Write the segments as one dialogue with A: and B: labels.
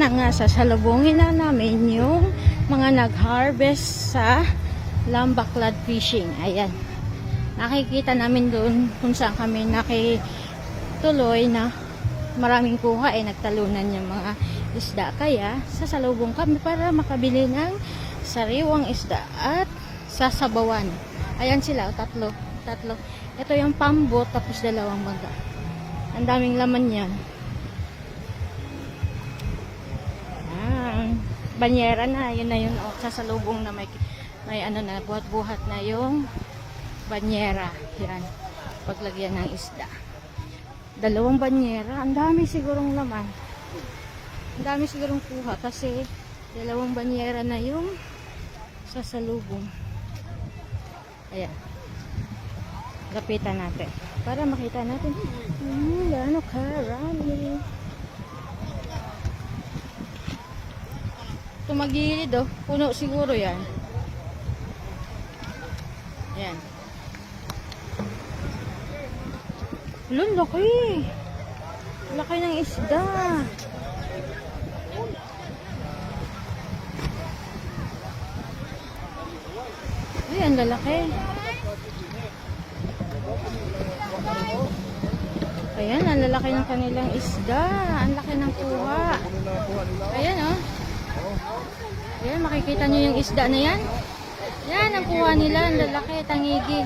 A: na nga, sasalubungin na namin yung mga nag-harvest sa Lambaklad Fishing. Ayan. Nakikita namin doon kung saan kami nakituloy na maraming kuha ay nagtalunan yung mga isda. Kaya sasalubong kami para makabili ng sariwang isda at sasabawan. Ayan sila, tatlo. Ito yung pambot tapos dalawang maga. Ang daming laman yan. Banyera na, yun na yun. Oh, sasalubong na may ano na, buhat-buhat na yung banyera. Yan. Paglagyan ng isda. Dalawang banyera. Ang dami sigurong laman. Ang dami sigurong kuha kasi dalawang banyera na yung sasalubong. Ayan. Lapitan natin. Para makita natin. Gaano karami. Tumagilid oh. Puno siguro yan. Yan. Lun, laki. Laki ng isda. Ay, ang lalaki. Ayan, ang lalaki ng kanilang isda. Ang laki ng kuha. Ayan oh. Ayan, makikita nyo yung isda na yan. Yan, ang kuha nila. Ang lalaki, tangigi.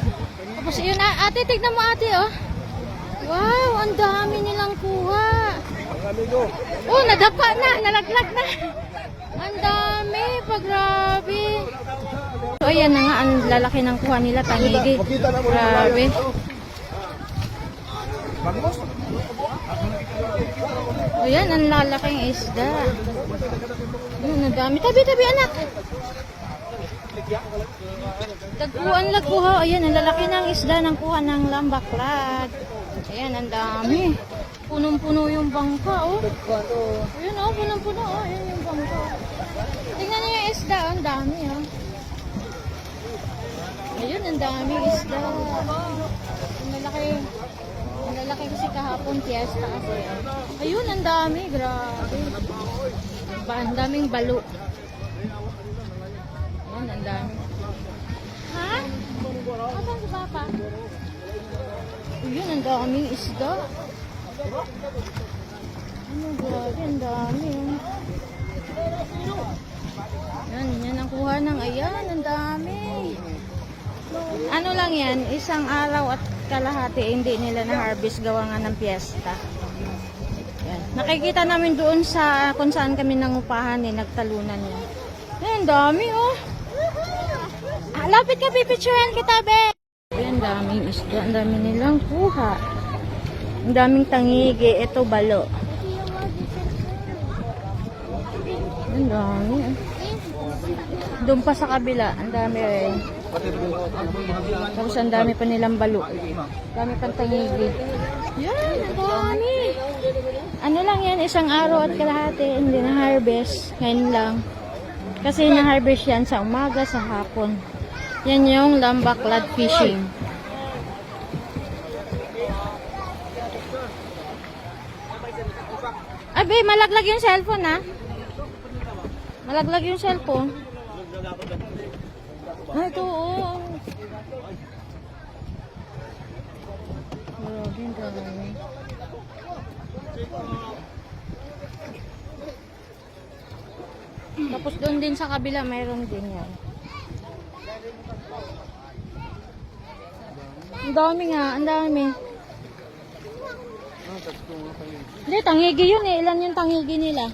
A: Tapos yun, ate, tignan mo ate, oh. Wow, ang dami nilang kuha. Oh, nadapa na, nalaglag na. Ang dami, grabe. So, ayan na nga, ang lalaki ng kuha nila, tangigi. Grabe. Ayan, ang lalaking isda. Ang dami. Tabi, anak. Tagpuan lang kuha. Ayan, ang lalaki ng isda ng kuha ng Lambaklad. Ayan, ang dami. Punong-puno yung bangka, oh. Ayan, oh, punong-puno, oh. Ayan yung bangka. Tingnan niyo yung isda, oh. Ang dami, oh. Ayun, ang dami isda. Ang lalaki kasi kahapon, fiesta kasi. Ayun, ang dami. Grabe. Ang daming balo. Ayan, ang dami. Ha? Asan si Papa? Ayun, ang daming isda. Ano, grabe, ang dami. Yan ang kuha ng, ayan, ang dami. Ano lang yan, isang araw at kalahati, hindi nila na-harvest gawa nga ng piyesta. Yan. Nakikita namin doon sa kung saan kami nangupahan nagtalunan yan. Ayan, dami oh. Lapit ka, pipicturean kita, be. Ayan, daming isda, ang dami nilang kuha. Ang daming tangigi, ito balo. Ang dami. Doon pa sa kabila, ang dami rin. Tapos ang dami pa nilang balo. Dami pang tangigi. Yan, ang dami. Ano lang yan, isang araw at kalahati, hindi na-harvest. Ngayon lang. Kasi na-harvest yan sa umaga, sa hapon. Yan yung Lambaklad Fishing. Abe, malaglag yung cellphone, ha? Malaglag yung cellphone. Ay, ito, oh. Grabe, ang dami. Tapos doon din sa kabila, mayroon din yan. Ang dami nga, ang dami. Hindi, tangigi yun eh. Ilan yung tangigi nila?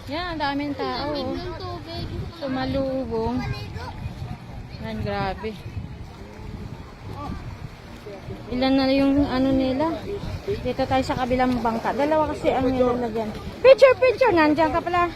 A: Yan, ang daming tao. Sumalubong. Yan, grabe. Ilan na yung ano nila. Dito tayo sa kabilang bangka. Dalawa kasi ang nilalagyan. Picture, nandiyan ka pala.